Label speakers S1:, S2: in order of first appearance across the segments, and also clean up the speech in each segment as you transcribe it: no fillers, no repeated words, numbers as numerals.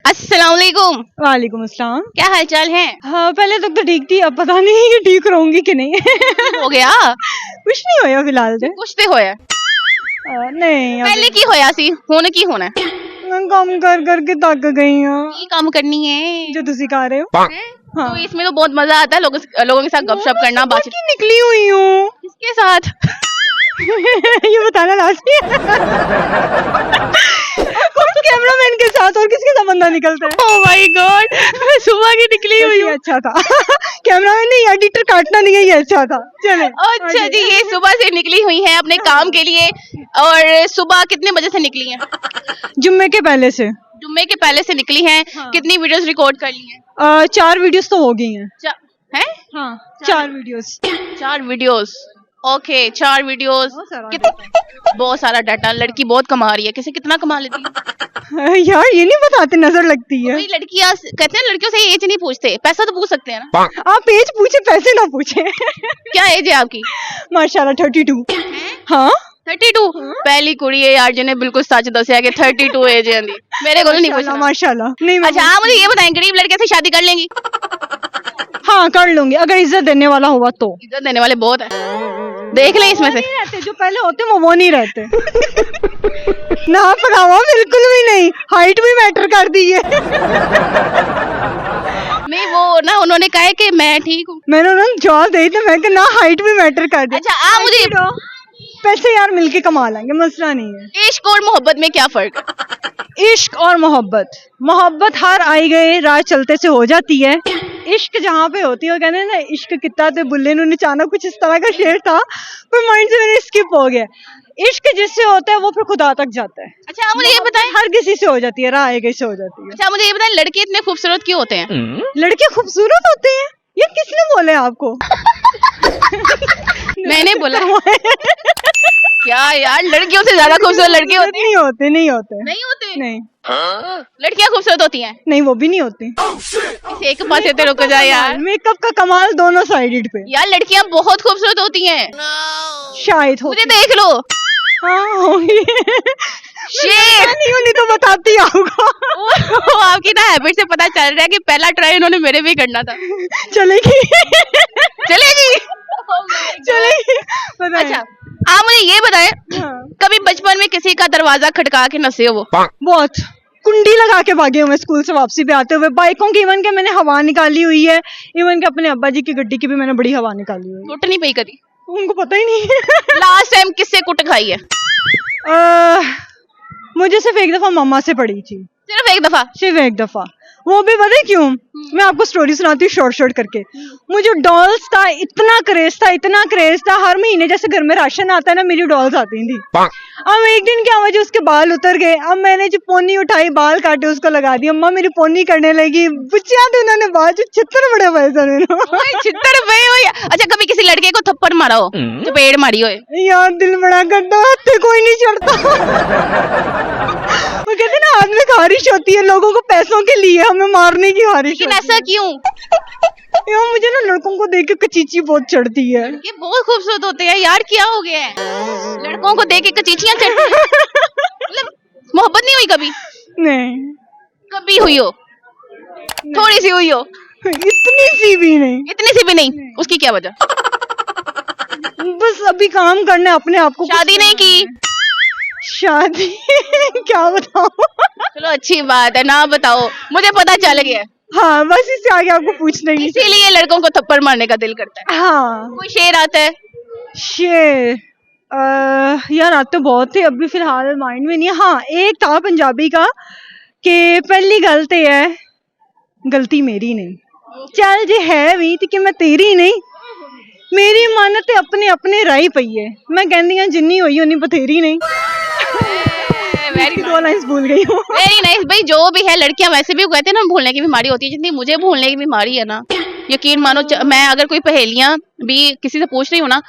S1: अस्सलाम वालेकुम।
S2: वालेकुम अस्सलाम।
S1: क्या हाल चाल है?
S2: हाँ पहले तक तो ठीक थी, अब पता नहीं कि ठीक रहूंगी कि नहीं।
S1: हो गया
S2: कुछ नहीं होया फिलहाल ते।
S1: कुछ तो होया
S2: नहीं
S1: पहले की होया सी हुन की होना है?
S2: मैं काम कर करके थक गई हूँ।
S1: की काम करनी है
S2: जो तुम सिखा रहे हो।
S1: हैं?
S2: हाँ।
S1: तो इसमें तो बहुत मजा आता है लोगों के साथ गपशप करना बातचीत।
S2: की निकली हुई हूँ।
S1: किसके साथ?
S2: ये बताना लाजमी है। कौन कैमरामैन के साथ और किसके साथ बंदा निकलता है?
S1: ओह माय गॉड, मैं सुबह की निकली हुई हूँ।
S2: अच्छा था। कैमरामैन नहीं, एडिटर काटना नहीं है, ये अच्छा था। चले
S1: अच्छा जी, ये सुबह से निकली हुई है अपने काम के लिए। और सुबह कितने बजे से निकली हैं?
S2: जुम्मे के पहले से।
S1: जुम्मे के पहले से निकली हैं।
S2: हाँ।
S1: कितनी वीडियोस रिकॉर्ड कर ली हैं?
S2: 4 वीडियोस तो हो गई हैं।
S1: हैं?
S2: हाँ 4 वीडियोस।
S1: 4 वीडियोस। Okay 4 videos.
S2: बहुत
S1: बहुत सारा डाटा। लड़की बहुत कमा रही है। किसे कितना कमा लेती है?
S2: यार ये नहीं बताते, नजर लगती है।
S1: भाई लड़कियां कहते हैं लड़कियों से एज नहीं पूछते, पैसा तो पूछ सकते हैं ना।
S2: आप एज पूछे पैसे ना पूछे।
S1: क्या एज है आपकी?
S2: माशाल्लाह 32। हाँ
S1: 32। पहली कुड़ी है यार जिन्हें बिल्कुल सच दसिया कि 32 एज है आंदी। मेरे को नहीं पूछना।
S2: माशाल्लाह नहीं।
S1: अच्छा आप मुझे ये बताएं, गरीब लड़के से शादी कर लेंगी?
S2: हाँ कर लूंगी, अगर इज्जत देने वाला होगा तो।
S1: इज्जत देने वाले बहुत है, देख ले इसमें से।
S2: रहते जो पहले होते वो नहीं रहते। ना परावा बिल्कुल भी नहीं, हाइट भी मैटर कर दी है।
S1: नहीं वो ना उन्होंने कहा है कि मैं ठीक हूँ।
S2: मैंने उन्होंने जवाब दे दिया, मैं ना हाइट भी मैटर कर दी।
S1: अच्छा आप मुझे
S2: पैसे यार मिलके कमा लेंगे, मसला नहीं है।
S1: इश्क और मोहब्बत में क्या फर्क है?
S2: इश्क और मोहब्बत हर आई गए राह चलते से हो जाती है। इश्क जहाँ पे होती है, वो कहते हैं ना इश्क कितना ते बुल्ले नु नचाना, कुछ इस तरह का शेर था पर माइंड से मेरे स्किप हो गया। इश्क जिससे होता है वो फिर खुदा तक जाता है।
S1: अच्छा आप मुझे ये बताएं,
S2: हर किसी से हो जाती है, राह आई गई से हो जाती है।
S1: अच्छा मुझे ये बताएं, लड़के इतने खूबसूरत क्यों होते हैं?
S2: लड़के खूबसूरत होते हैं? ये किसने बोले आपको?
S1: मैंने बोला। क्या यार, लड़कियों से ज्यादा खूबसूरत लड़के होते हैं?
S2: नहीं होते।
S1: नहीं होते?
S2: नहीं
S1: लड़कियां खूबसूरत होती हैं?
S2: नहीं वो भी नहीं होती।
S1: एक पास से रुक जा यार।
S2: मेकअप का कमाल दोनों साइडेड पे।
S1: यार लड़कियां बहुत खूबसूरत होती हैं।
S2: शायद हो।
S1: मुझे देख लो।
S2: हाँ होगी।
S1: शेर
S2: नहीं तो बताती आऊंगा।
S1: वो आपकी ना हैबिट से पता चल रहा है कि पहला ट्राई उन्होंने मेरे भी करना था।
S2: चलेगी
S1: चलेगी।
S2: बताएं।
S1: अच्छा आप मुझे ये बताएं,
S2: हाँ।
S1: कभी बचपन में किसी का दरवाजा खटका के नसे हो?
S2: बहुत कुंडी लगा के भागे हुए स्कूल से वापसी पे आते हुए, बाइकों की इवन के मैंने हवा निकाली हुई है, इवन के अपने अब्बा जी की गड्डी की भी मैंने बड़ी हवा निकाली हुई है।
S1: कुट नहीं पई कभी?
S2: उनको पता ही नहीं।
S1: लास्ट टाइम किससे कुट खाई है?
S2: मुझे सिर्फ एक दफा मम्मा से पड़ी थी।
S1: सिर्फ एक दफा?
S2: सिर्फ एक दफा। वो भी पता है क्यों? मैं आपको स्टोरी सुनाती हूँ शॉर्ट करके। मुझे डॉल्स का इतना क्रेज था, हर महीने जैसे घर में राशन आता है ना, मेरी डॉल्स आती थी। अब एक दिन क्या हुआ, जो उसके बाल उतर गए, अब मैंने जो पोनी उठाई, बाल काटे, उसको लगा दी। अम्मा मेरी पोनी करने लगी, बुच्चियां थे, उन्होंने बाल जो छितर बड़े पैसे।
S1: छितर पे हुई। अच्छा कभी किसी लड़के को थप्पड़ मारा हो, चपेड़ मारी हो?
S2: यार दिल बड़ा करता, हाथ कोई नहीं चढ़ता। वो कहते ना हाथ में खारिश होती है, लोगों को पैसों के लिए हमें मारने की खारिश।
S1: लेकिन ऐसा क्यों?
S2: यार मुझे ना लड़कों को देख के कचीची बहुत चढ़ती है।
S1: ये बहुत खूबसूरत होते हैं यार, क्या हो गया है लड़कों को देख के कचीचियां चढ़ती हैं? मतलब मोहब्बत नहीं हुई कभी?
S2: नहीं
S1: कभी हुई हो? थोड़ी सी हुई हो?
S2: इतनी सी भी नहीं।
S1: इतनी सी भी नहीं? उसकी क्या वजह?
S2: बस अभी काम करना अपने आप को।
S1: शादी नहीं की?
S2: शादी क्या बताऊं?
S1: चलो अच्छी बात है, ना बताओ, मुझे पता चल गया।
S2: हाँ बस इससे आगे आपको पूछना ही।
S1: इसीलिए लड़कों को थप्पड़ मारने का दिल करता है।
S2: हाँ
S1: कोई शेर आता है?
S2: शेर यार आते तो बहुत थे, अभी फिलहाल माइंड में नहीं है। हाँ एक था पंजाबी का कि पहली गलती है गलती मेरी नहीं, चल जे है भी कि मैं तेरी नहीं, मेरी मानत अपने अपने राही पई है, मैं कहती हाँ जिन्नी हुई उन्नी बथेरी नहीं।
S1: वेरी
S2: 2 लाइन्स भूल गई हूँ।
S1: Very nice. भाई जो भी है, लड़कियां वैसे भी कहते हैं ना भूलने की बीमारी होती है, जितनी मुझे भूलने की बीमारी है ना, यकीन मानो मैं अगर कोई पहेलियां भी किसी से पूछ रही हूँ ना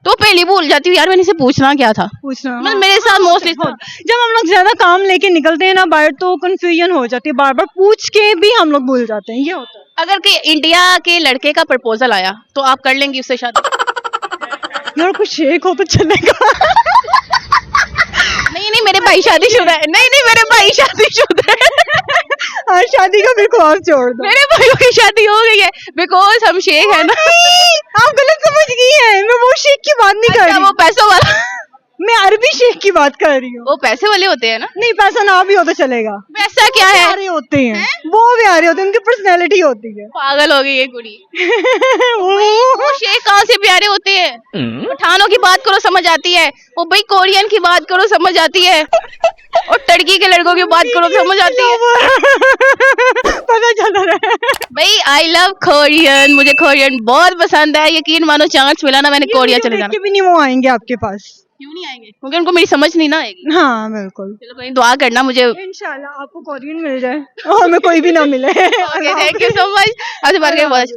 S1: तो पहेली भूल जाती हूँ यार, मैंने इसे पूछना क्या था। मतलब मेरे साथ मोस्टली
S2: जब हम लोग ज्यादा काम लेके निकलते हैं ना बाहर तो कंफ्यूजन हो जाती है, बार बार पूछ के भी हम लोग भूल जाते हैं, ये होता है।
S1: अगर कि इंडिया के लड़के का प्रपोजल आया तो आप कर लेंगी उससे शादी?
S2: यार कुछ शेक हो तो चलेगा।
S1: नहीं मेरे भाई शादीशुदा है। नहीं मेरे भाई शादीशुदा है।
S2: हाँ शादी का फिर ख्वाब छोड़ दो।
S1: मेरे भाइयों की शादी हो गई है बिकॉज हम शेख है ना।
S2: आप गलत समझ गई हैं, मैं वो शेख की बात नहीं कर
S1: अच्छा,
S2: रही,
S1: वो पैसों वाला,
S2: मैं अरबी शेख की बात कर रही हूँ।
S1: वो पैसे वाले होते हैं ना।
S2: नहीं पैसा ना भी हो तो चलेगा,
S1: पैसा क्या है,
S2: प्यारे होते हैं वो, प्यारे होते हैं, उनकी पर्सनैलिटी होती है।
S1: पागल हो गई ये कुड़ी। वो शेख कहाँ से प्यारे होते हैं, पठानों की बात करो समझ आती है, वो भाई कोरियन की बात करो समझ आती है, और टर्की के लड़कों की बात करो समझ आती है।
S2: पता चल रहा है।
S1: भाई आई लव कोरियन, मुझे कोरियन बहुत पसंद है, यकीन मानो चांस मिला ना मैंने कोरिया चले जाना।
S2: देख के भी नहीं वो आएंगे आपके पास।
S1: क्यों नहीं आएंगे, क्योंकि उनको मेरी समझ नहीं ना आएगी।
S2: हाँ बिल्कुल,
S1: चलो कोई दुआ करना मुझे।
S2: इंशाल्लाह आपको कोरियन मिल जाए और हमें कोई भी ना मिले।
S1: Okay thank you so much, आपसे बात करके बहुत अच्छा